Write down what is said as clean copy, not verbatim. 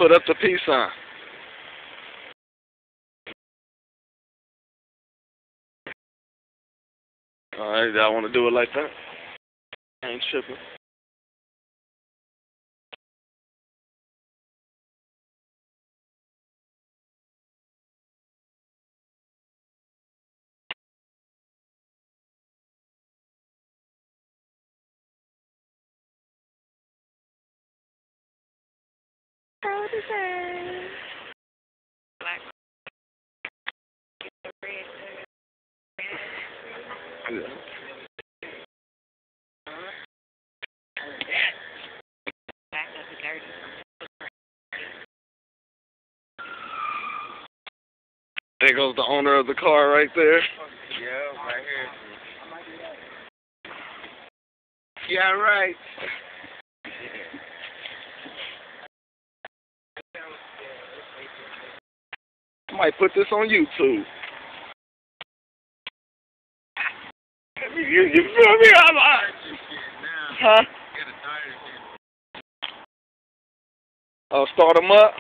put up the peace sign. Alright, I want to do it like that. I ain't tripping. Protege. Black. Yeah. There goes the owner of the car right there. Yeah, right here. Yeah, right. I might put this on YouTube. You feel me? Huh? Oh, start them up?